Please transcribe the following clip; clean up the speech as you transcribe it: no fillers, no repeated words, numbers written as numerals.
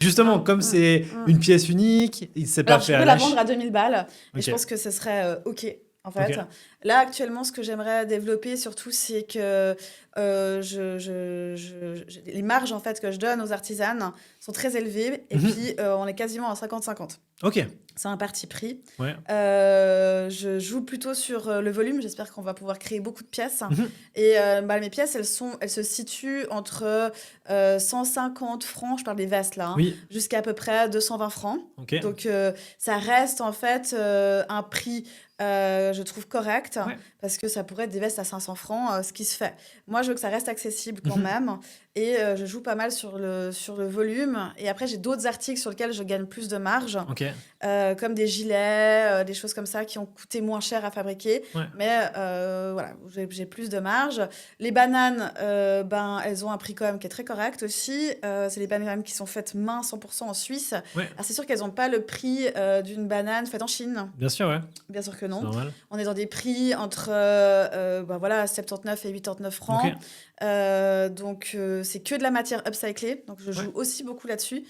justement, comme c'est une pièce unique, il ne s'est pas Alors, je fait à peux la lâche. vendre à 2000 balles et je Ok, pense que ce serait OK, en ok. fait. Là, actuellement, ce que j'aimerais développer surtout, c'est que les marges en fait, que je donne aux artisanes sont très élevées et Mhm. puis on est quasiment à 50-50. Ok, C'est un parti pris. ouais. Je joue plutôt sur le volume. J'espère qu'on va pouvoir créer beaucoup de pièces. Mhm. Et mes pièces, elles se situent entre 150 francs, je parle des vestes là, hein, Oui, jusqu'à à peu près 220 francs. ok. Donc ça reste en fait un prix, je trouve correct, Ouais. parce que ça pourrait être des vestes à 500 francs, ce qui se fait. Moi, je veux que ça reste accessible quand Mhm. même. Et je joue pas mal sur le volume. Et après, j'ai d'autres articles sur lesquels je gagne plus de marge, Ok, comme des gilets, des choses comme ça qui ont coûté moins cher à fabriquer. ouais. Mais voilà, j'ai plus de marge. Les bananes, elles ont un prix quand même qui est très correct aussi. C'est des bananes qui sont faites main 100% en Suisse. Ouais, Alors c'est sûr qu'elles n'ont pas le prix d'une banane faite en Chine. bien sûr, ouais. Bien sûr que C'est non. normal. On est dans des prix entre voilà, 79 et 89 Ok, francs. Donc c'est que de la matière upcyclée. Donc je ouais. joue aussi beaucoup là-dessus.